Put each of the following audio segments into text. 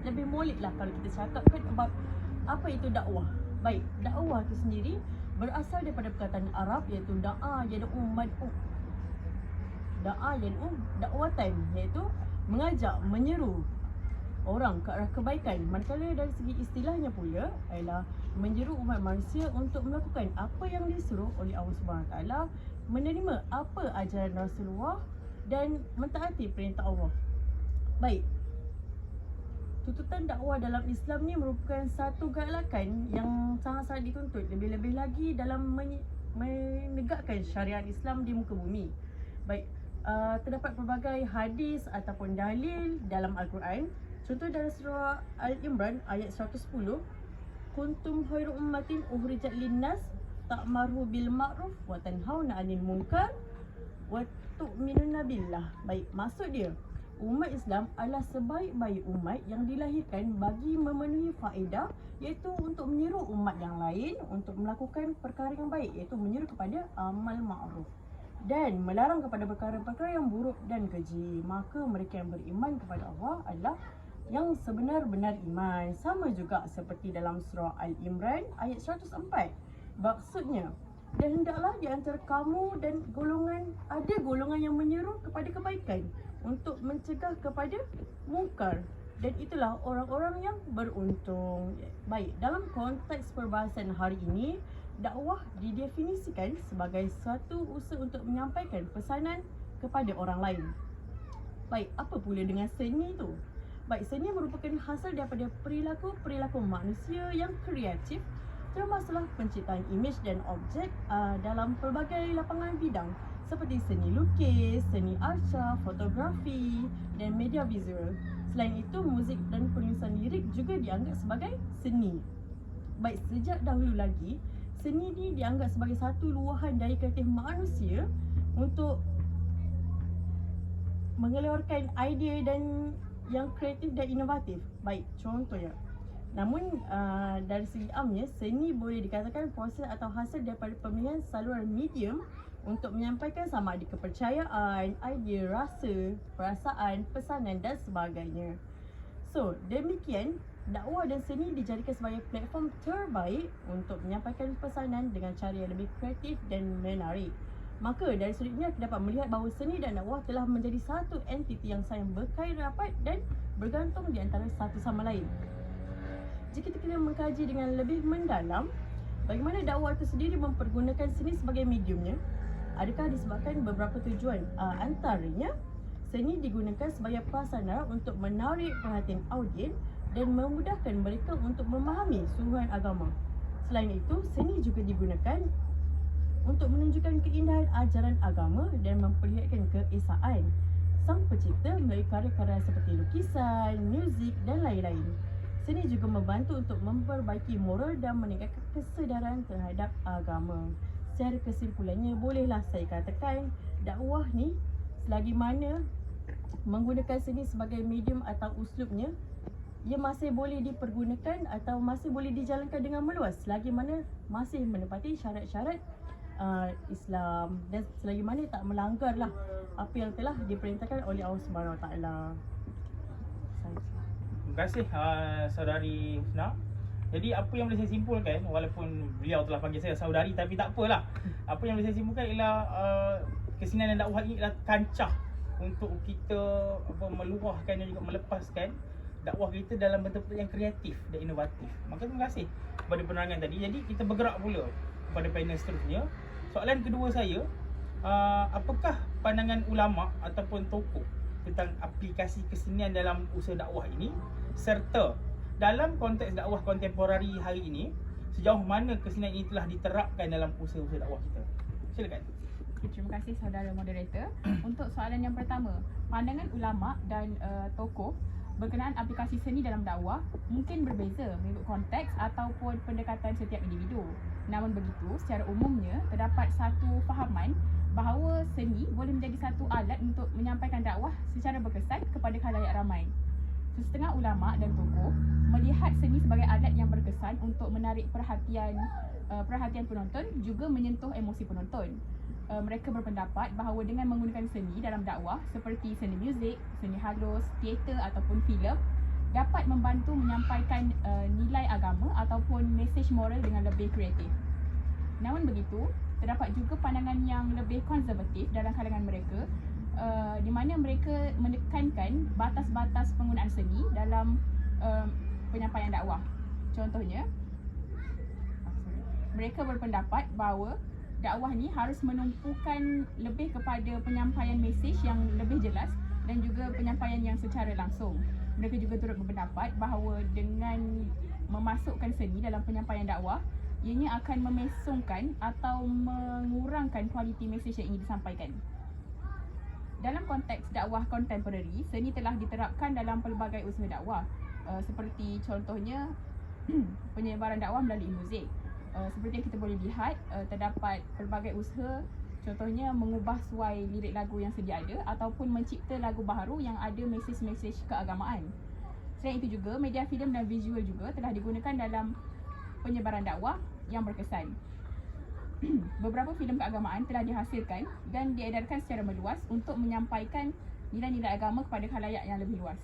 lebih molek lah kalau kita cakap kan about apa itu dakwah. Baik, dakwah itu sendiri berasal daripada perkataan Arab iaitu da'a yad'u mad'u. Da'a yad'u dakwatan, iaitu mengajak, menyeru orang ke arah kebaikan. Manakala dari segi istilahnya pula adalah menyeru umat manusia untuk melakukan apa yang disuruh oleh Allah Subhanahu Wa Taala, menerima apa ajaran Rasulullah dan mentaati perintah Allah. Baik. Tuntutan dakwah dalam Islam ni merupakan satu galakan yang sangat-sangat dituntut, lebih-lebih lagi dalam menegakkan syariat Islam di muka bumi. Baik, terdapat pelbagai hadis ataupun dalil dalam Al-Quran. Contoh dari surah Al-Imran ayat 110, kuntum khairu ummatin ukhrijat linnas ta'maru bil ma'ruf wa tanhauna 'anil munkar wa tu'minuna billah. Baik, maksud dia umat Islam adalah sebaik-baik umat yang dilahirkan bagi memenuhi faedah, iaitu untuk menyeru umat yang lain untuk melakukan perkara yang baik, iaitu menyeru kepada amal ma'ruf dan melarang kepada perkara-perkara yang buruk dan keji. Maka mereka yang beriman kepada Allah adalah yang sebenar-benar iman. Sama juga seperti dalam surah Al-Imran ayat 104. Maksudnya, dan hendaklah di antara kamu dan ada golongan yang menyeru kepada kebaikan untuk mencegah kepada mungkar, dan itulah orang-orang yang beruntung. Baik, dalam konteks perbahasan hari ini, dakwah didefinisikan sebagai suatu usaha untuk menyampaikan pesanan kepada orang lain. Baik, apa pula dengan seni itu? Baik, seni merupakan hasil daripada perilaku manusia yang kreatif, termasuklah penciptaan imej dan objek dalam pelbagai lapangan bidang seperti seni lukis, seni arca, fotografi dan media visual. Selain itu, muzik dan penulisan lirik juga dianggap sebagai seni. Baik, sejak dahulu lagi, seni ini dianggap sebagai satu luahan dari kreatif manusia untuk mengeluarkan idea dan yang kreatif dan inovatif. Baik, contohnya. Namun dari segi amnya, seni boleh dikatakan proses atau hasil daripada pemilihan saluran medium untuk menyampaikan sama ada kepercayaan, idea, rasa, perasaan, pesanan dan sebagainya. So, demikian dakwah dan seni dijadikan sebagai platform terbaik untuk menyampaikan pesanan dengan cara yang lebih kreatif dan menarik. Maka dari sudut ini kita dapat melihat bahawa seni dan dakwah telah menjadi satu entiti yang saling berkait rapat dan bergantung di antara satu sama lain. Jika kita mengkaji dengan lebih mendalam, bagaimana dakwah itu sendiri mempergunakan seni sebagai mediumnya, adakah disebabkan beberapa tujuan? Antaranya, seni digunakan sebagai prasarana untuk menarik perhatian audien dan memudahkan mereka untuk memahami suruhan agama. Selain itu, seni juga digunakan untuk menunjukkan keindahan ajaran agama dan memperlihatkan keesaan sang pencipta melalui karya-karya seperti lukisan, muzik dan lain-lain. Seni juga membantu untuk memperbaiki moral dan meningkatkan kesedaran terhadap agama. Secara kesimpulannya, bolehlah saya katakan dakwah ni selagi mana menggunakan seni sebagai medium atau uslubnya, ia masih boleh dipergunakan atau masih boleh dijalankan dengan meluas selagi mana masih menepati syarat-syarat Islam dan selagi mana tak melanggarlah apa yang telah diperintahkan oleh Allah Subhanahu Wa Taala. Terima kasih saudari Husna. Jadi apa yang boleh saya simpulkan, walaupun beliau telah panggil saya saudari tapi tak apalah. Apa yang boleh saya simpulkan ialah kesenian dan dakwah ini adalah kancah untuk kita meluahkan dan juga melepaskan dakwah kita dalam bentuk-bentuk yang kreatif dan inovatif. Maka terima kasih kepada penerangan tadi. Jadi kita bergerak pula kepada panel seterusnya. Soalan kedua saya, apakah pandangan ulama ataupun tokoh tentang aplikasi kesenian dalam usaha dakwah ini, serta dalam konteks dakwah kontemporari hari ini, sejauh mana kesenian ini telah diterapkan dalam usaha-usaha dakwah kita? Silakan. Terima kasih saudara moderator. Untuk soalan yang pertama, pandangan ulama dan tokoh berkenaan aplikasi seni dalam dakwah mungkin berbeza mengikut konteks ataupun pendekatan setiap individu. Namun begitu, secara umumnya terdapat satu fahaman bahawa seni boleh menjadi satu alat untuk menyampaikan dakwah secara berkesan kepada khalayak ramai. Setengah ulama dan tokoh melihat seni sebagai alat yang berkesan untuk menarik perhatian penonton, juga menyentuh emosi penonton. Mereka berpendapat bahawa dengan menggunakan seni dalam dakwah seperti seni muzik, seni halus, teater ataupun filem, dapat membantu menyampaikan nilai agama ataupun mesej moral dengan lebih kreatif. Namun begitu, terdapat juga pandangan yang lebih konservatif dalam kalangan mereka, di mana mereka menekankan batas-batas penggunaan seni dalam penyampaian dakwah. Contohnya, mereka berpendapat bahawa dakwah ni harus menumpukan lebih kepada penyampaian mesej yang lebih jelas dan juga penyampaian yang secara langsung. Mereka juga turut berpendapat bahawa dengan memasukkan seni dalam penyampaian dakwah, ianya akan memesongkan atau mengurangkan kualiti mesej yang ingin disampaikan. Dalam konteks dakwah kontemporari, seni telah diterapkan dalam pelbagai usaha dakwah, seperti contohnya penyebaran dakwah melalui muzik. Seperti yang kita boleh lihat, terdapat pelbagai usaha, contohnya mengubah suai lirik lagu yang sedia ada ataupun mencipta lagu baharu yang ada mesej-mesej keagamaan. Selain itu juga, media filem dan visual juga telah digunakan dalam penyebaran dakwah yang berkesan. Beberapa filem keagamaan telah dihasilkan dan diedarkan secara meluas untuk menyampaikan nilai-nilai agama kepada khalayak yang lebih luas.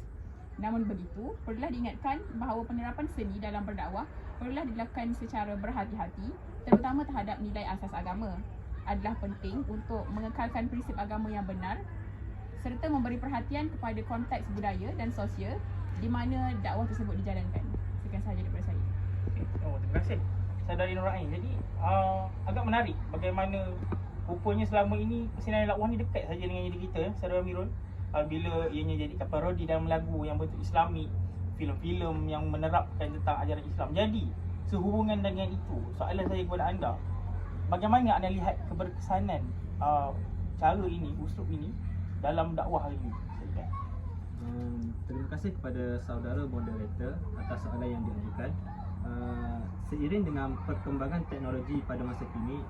Namun begitu, perlulah diingatkan bahawa penerapan seni dalam berdakwah perlulah dilakukan secara berhati-hati, terutama terhadap nilai asas agama. Adalah penting untuk mengekalkan prinsip agama yang benar serta memberi perhatian kepada konteks budaya dan sosial di mana dakwah tersebut dijalankan. Sekian sahaja daripada saya. Oh, terima kasih Saudari Nur Ain. Jadi agak menarik bagaimana rupanya selama ini kesenian dakwah ni dekat saja dengan diri kita, Saudara Amirul. Bila ianya jadikan parodi dalam lagu yang betul Islami, filem-filem yang menerapkan tentang ajaran Islam. Jadi, sehubungan dengan itu, soalan saya kepada anda, bagaimana anda lihat keberkesanan cara ini, uslub ini dalam dakwah hari ini? Terima kasih kepada saudara moderator atas soalan yang diajukan. Seiring dengan perkembangan teknologi pada masa kini,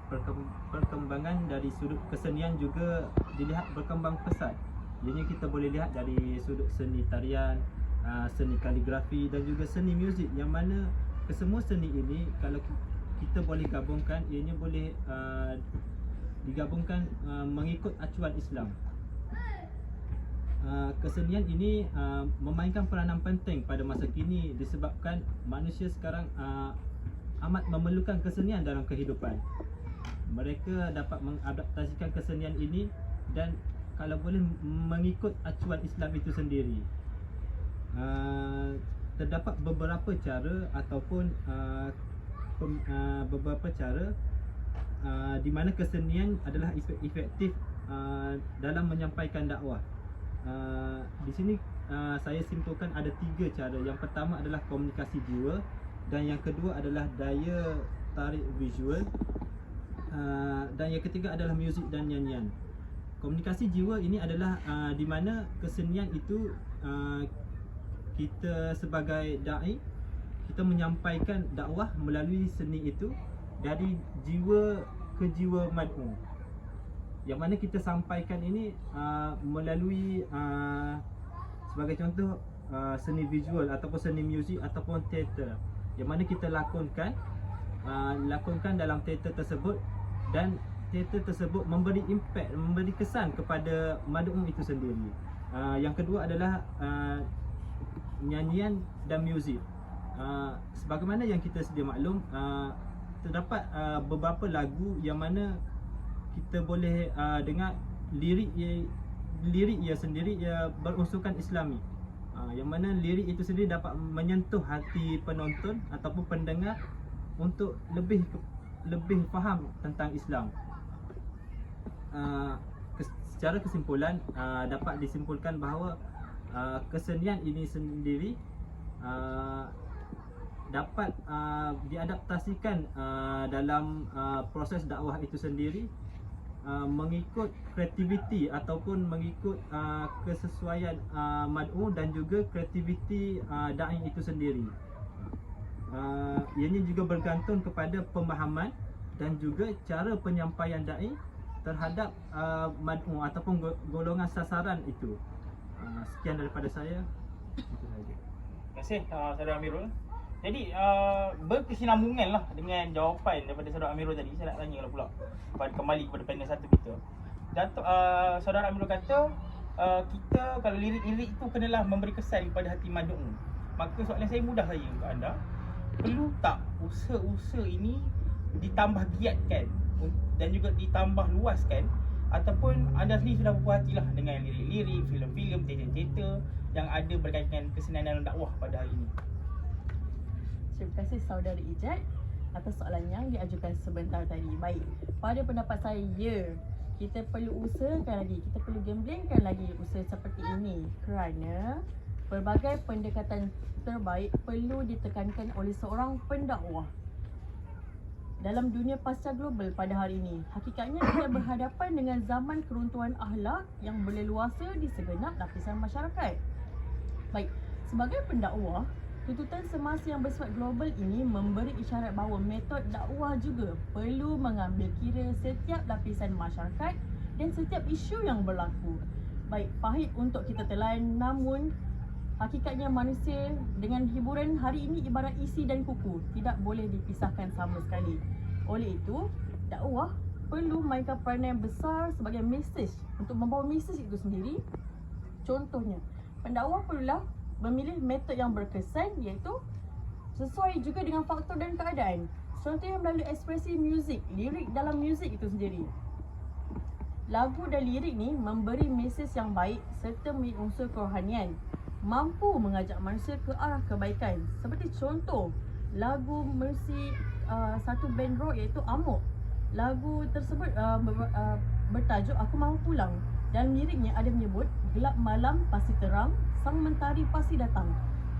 perkembangan dari sudut kesenian juga dilihat berkembang pesat. Ianya kita boleh lihat dari sudut seni tarian, seni kaligrafi dan juga seni muzik, yang mana kesemua seni ini kalau kita boleh gabungkan, ianya boleh digabungkan mengikut acuan Islam. Kesenian ini memainkan peranan penting pada masa kini disebabkan manusia sekarang amat memerlukan kesenian dalam kehidupan. Mereka dapat mengadaptasikan kesenian ini dan kalau boleh mengikut acuan Islam itu sendiri. Terdapat beberapa cara ataupun beberapa cara di mana kesenian adalah efektif dalam menyampaikan dakwah. Di sini saya simpulkan ada 3 cara. Yang pertama adalah komunikasi jiwa, dan yang kedua adalah daya tarik visual, dan yang ketiga adalah muzik dan nyanyian. Komunikasi jiwa ini adalah di mana kesenian itu kita sebagai da'i, kita menyampaikan dakwah melalui seni itu dari jiwa ke jiwa mad'u. Yang mana kita sampaikan ini melalui sebagai contoh seni visual ataupun seni muzik ataupun teater, yang mana kita lakonkan dalam teater tersebut, dan teater tersebut memberi impact, memberi kesan kepada mad'u itu sendiri. Yang kedua adalah nyanyian dan muzik. Sebagaimana yang kita sedia maklum, terdapat beberapa lagu yang mana kita boleh dengar lirik ia sendiri ia berunsurkan Islami, yang mana lirik itu sendiri dapat menyentuh hati penonton ataupun pendengar untuk lebih faham tentang Islam. Secara kesimpulan, dapat disimpulkan bahawa kesenian ini sendiri dapat diadaptasikan dalam proses dakwah itu sendiri, mengikut kreativiti ataupun mengikut kesesuaian mad'u dan juga kreativiti da'i itu sendiri. Ianya juga bergantung kepada pemahaman dan juga cara penyampaian da'i terhadap mad'u ataupun golongan sasaran itu. Sekian daripada saya. Itu saja. Terima kasih Saudara Amirul. Jadi berkesinambungan lah dengan jawapan daripada Saudara Amirul tadi. Saya nak tanya pula kembali kepada panel satu kita. Saudara Amirul kata kita kalau lirik-lirik tu kenalah memberi kesan kepada hati mad'u. Maka soalan saya mudah saja untuk anda. Perlu tak usaha-usaha ini ditambah giatkan dan juga ditambah luaskan, ataupun anda sendiri sudah berpuas hatilah dengan lirik-lirik, filem-filem, teater-teater yang ada berkaitan kesenian dalam dakwah pada hari ini? Terima kasih saudara Ijat atas soalan yang diajukan sebentar tadi. Baik, pada pendapat saya, ya, kita perlu usahakan lagi, kita perlu gemblengkan lagi usaha seperti ini, kerana pelbagai pendekatan terbaik perlu ditekankan oleh seorang pendakwah dalam dunia pasca global pada hari ini. Hakikatnya kita berhadapan dengan zaman keruntuhan akhlak yang berleluasa di segenap lapisan masyarakat. Baik, sebagai pendakwah, tuntutan semasa yang bersifat global ini memberi isyarat bahawa metod dakwah juga perlu mengambil kira setiap lapisan masyarakat dan setiap isu yang berlaku. Baik, pahit untuk kita telan, namun hakikatnya manusia dengan hiburan hari ini ibarat isi dan kuku, tidak boleh dipisahkan sama sekali. Oleh itu, dakwah perlu mainkan peranan yang besar sebagai mesej untuk membawa mesej itu sendiri. Contohnya, pendakwah perlulah memilih metod yang berkesan, iaitu sesuai juga dengan faktor dan keadaan. Contohnya melalui ekspresi muzik, lirik dalam muzik itu sendiri. Lagu dan lirik ni memberi mesej yang baik serta memiliki unsur kerohanian, mampu mengajak manusia ke arah kebaikan. Seperti contoh lagu musik satu band rock iaitu Amok. Lagu tersebut bertajuk Aku Mahu Pulang. Dalam liriknya ada menyebut gelap malam pasti terang, sang mentari pasti datang,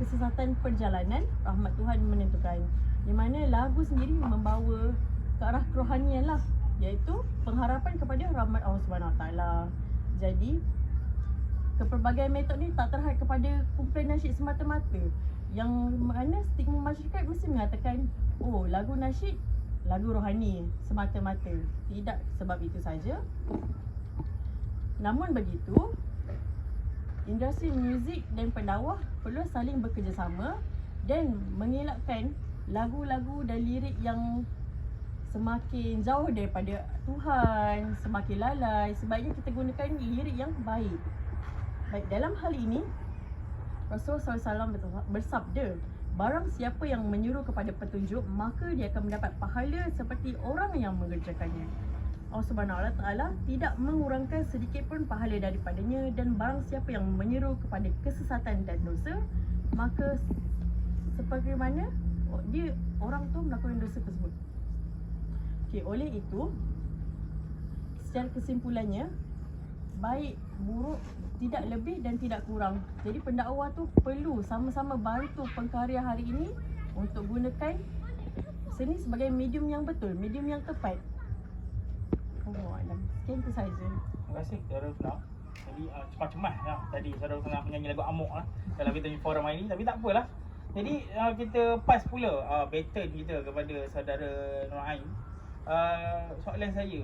kesesatan perjalanan, rahmat Tuhan menentukan. Di mana lagu sendiri membawa ke arah kerohanian lah, iaitu pengharapan kepada rahmat Allah SWT. Jadi kepelbagaian metod ni tak terhad kepada kumpulan nasyid semata-mata, yang mana stigma masyarakat mesti mengatakan, oh, lagu nasyid lagu rohani semata-mata. Tidak sebab itu saja. Namun begitu, industri muzik dan pendakwah perlu saling bekerjasama dan mengelakkan lagu-lagu dan lirik yang semakin jauh daripada Tuhan, semakin lalai. Sebaiknya kita gunakan lirik yang baik. Baik, dalam hal ini Rasulullah SAW bersabda, barang siapa yang menyuruh kepada petunjuk, maka dia akan mendapat pahala seperti orang yang mengerjakannya. Allah Subhanahu Wa Taala tidak mengurangkan sedikit pun pahala daripadanya, dan barang siapa yang menyuruh kepada kesesatan dan dosa, maka seperti mana dia orang tu melakukan dosa tersebut. Okey, oleh itu secara kesimpulannya, baik buruk tidak lebih dan tidak kurang. Jadi pendakwah tu perlu sama-sama bantu pengkarya hari ini untuk gunakan seni sebagai medium yang betul, medium yang tepat. Sekian itu saja. Terima kasih Saudara Husna. Jadi cemas-cemas lah tadi Saudara Husna menyanyi lagu Amok lah dalam kita punya forum hari ni, tapi tak apalah. Jadi kita pass pula baton kita kepada Saudara Nur Ain. Soalan saya,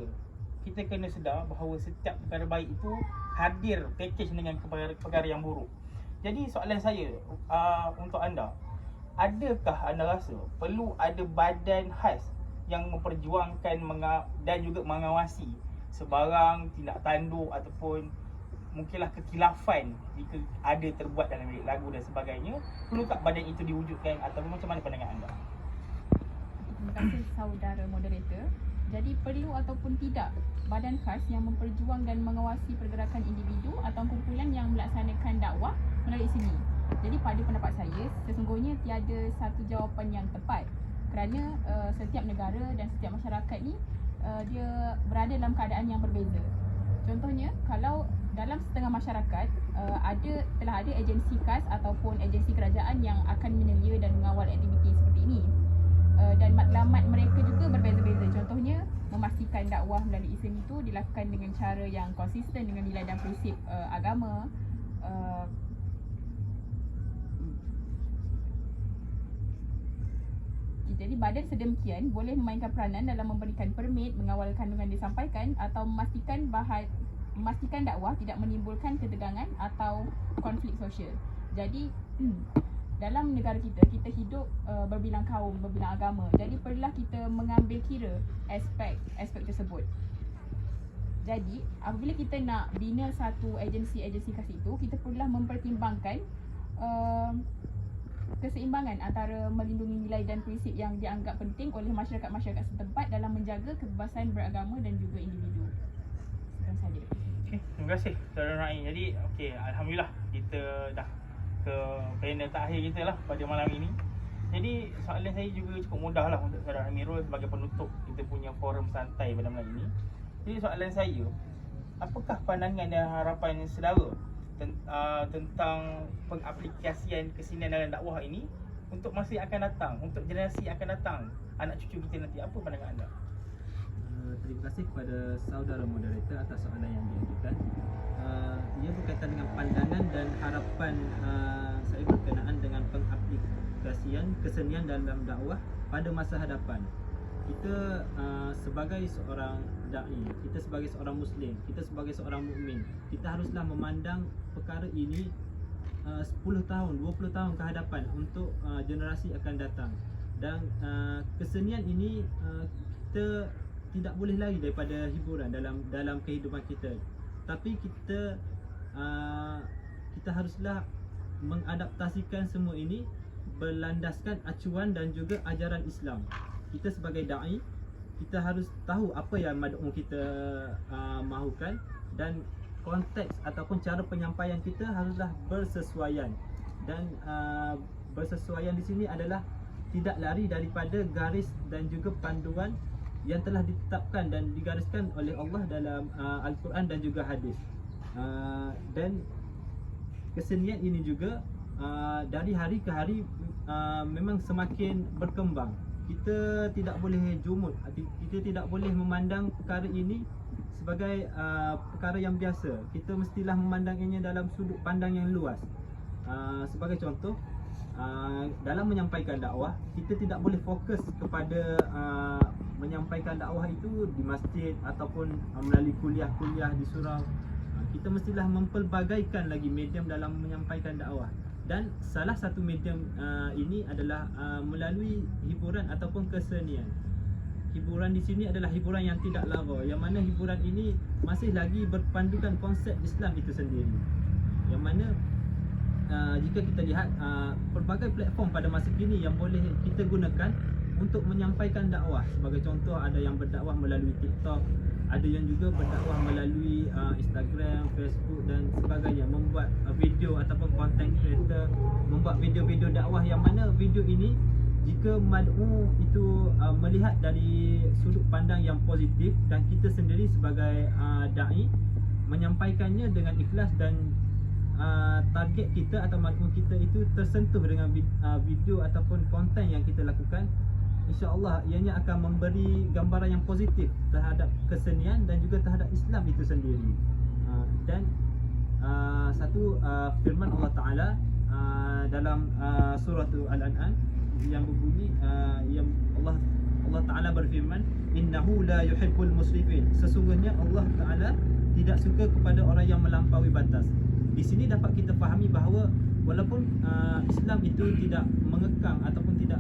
kita kena sedar bahawa setiap perkara baik itu hadir package dengan perkara yang buruk. Jadi soalan saya untuk anda, adakah anda rasa perlu ada badan khas yang memperjuangkan dan juga mengawasi sebarang tindak tanduk ataupun mungkinlah kekhilafan jika ada terbuat dalam lirik lagu dan sebagainya? Perlu tak badan itu diwujudkan ataupun macam mana pandangan anda? Terima kasih saudara moderator. Jadi perlu ataupun tidak badan khas yang memperjuang dan mengawasi pergerakan individu atau kumpulan yang melaksanakan dakwah melalui seni? Jadi pada pendapat saya, sesungguhnya tiada satu jawapan yang tepat, kerana setiap negara dan setiap masyarakat ni dia berada dalam keadaan yang berbeza. Contohnya, kalau dalam setengah masyarakat telah ada agensi khas ataupun agensi kerajaan yang akan menelia dan mengawal aktiviti seperti ini. Dan matlamat mereka juga berbeza-beza. Contohnya, memastikan dakwah melalui seni itu dilakukan dengan cara yang konsisten dengan nilai dan prinsip agama. Jadi badan sedemikian boleh memainkan peranan dalam memberikan permit, mengawal kandungan disampaikan atau memastikan dakwah tidak menimbulkan ketegangan atau konflik sosial. Jadi dalam negara kita hidup berbilang kaum, berbilang agama. Jadi perlulah kita mengambil kira aspek tersebut. Jadi apabila kita nak bina satu agensi khas itu, kita perlulah mempertimbangkan keseimbangan antara melindungi nilai dan prinsip yang dianggap penting oleh masyarakat-masyarakat setempat dalam menjaga kebebasan beragama dan juga individu. Sekian sahaja. Okay, terima kasih Saudara Naim. Jadi alhamdulillah kita dah ke panel terakhir kita lah pada malam ini. Jadi soalan saya juga cukup mudah lah untuk Saudara Amirul sebagai penutup kita punya forum santai pada malam ini. Jadi soalan saya, apakah pandangan dan harapan saudara tentang pengaplikasian kesenian dalam dakwah ini untuk masa yang akan datang, untuk generasi yang akan datang, anak cucu kita nanti? Apa pandangan anda? Terima kasih kepada saudara moderator atas soalan yang diajukan. Ia berkaitan dengan pandangan dan harapan saya berkenaan dengan pengaplikasian kesenian dalam dakwah pada masa hadapan. Kita sebagai seorang da'i, kita sebagai seorang muslim, kita sebagai seorang mukmin, kita haruslah memandang perkara ini 10 tahun, 20 tahun ke hadapan untuk generasi akan datang. Dan kesenian ini kita tidak boleh lari daripada hiburan dalam kehidupan kita. Tapi kita haruslah mengadaptasikan semua ini berlandaskan acuan dan juga ajaran Islam. Kita sebagai da'i, kita harus tahu apa yang mad'u kita mahukan, dan konteks ataupun cara penyampaian kita haruslah bersesuaian. Dan bersesuaian di sini adalah tidak lari daripada garis dan juga panduan yang telah ditetapkan dan digariskan oleh Allah dalam Al-Quran dan juga hadis. Dan kesenian ini juga dari hari ke hari memang semakin berkembang. Kita tidak boleh jumud, kita tidak boleh memandang perkara ini sebagai perkara yang biasa. Kita mestilah memandangnya dalam sudut pandang yang luas. Sebagai contoh, dalam menyampaikan dakwah, kita tidak boleh fokus kepada menyampaikan dakwah itu di masjid ataupun melalui kuliah-kuliah di surau. Kita mestilah mempelbagaikan lagi medium dalam menyampaikan dakwah. Dan salah satu medium ini adalah melalui hiburan ataupun kesenian. Hiburan di sini adalah hiburan yang tidak lara, yang mana hiburan ini masih lagi berpandukan konsep Islam itu sendiri. Yang mana jika kita lihat pelbagai platform pada masa kini yang boleh kita gunakan untuk menyampaikan dakwah. Sebagai contoh, ada yang berdakwah melalui TikTok, ada yang juga berdakwah melalui Instagram, Facebook dan sebagainya, membuat video ataupun content creator, membuat video-video dakwah, yang mana video ini jika mad'u itu melihat dari sudut pandang yang positif dan kita sendiri sebagai da'i menyampaikannya dengan ikhlas dan target kita atau mad'u kita itu tersentuh dengan video ataupun konten yang kita lakukan, insya-Allah ianya akan memberi gambaran yang positif terhadap kesenian dan juga terhadap Islam itu sendiri. Dan satu firman Allah Taala dalam surah Al-An'am yang berbunyi, yang Allah Taala berfirman, innahu la yuhibbul musrifin, sesungguhnya Allah Taala tidak suka kepada orang yang melampaui batas. Di sini dapat kita fahami bahawa walaupun Islam itu tidak mengekang ataupun tidak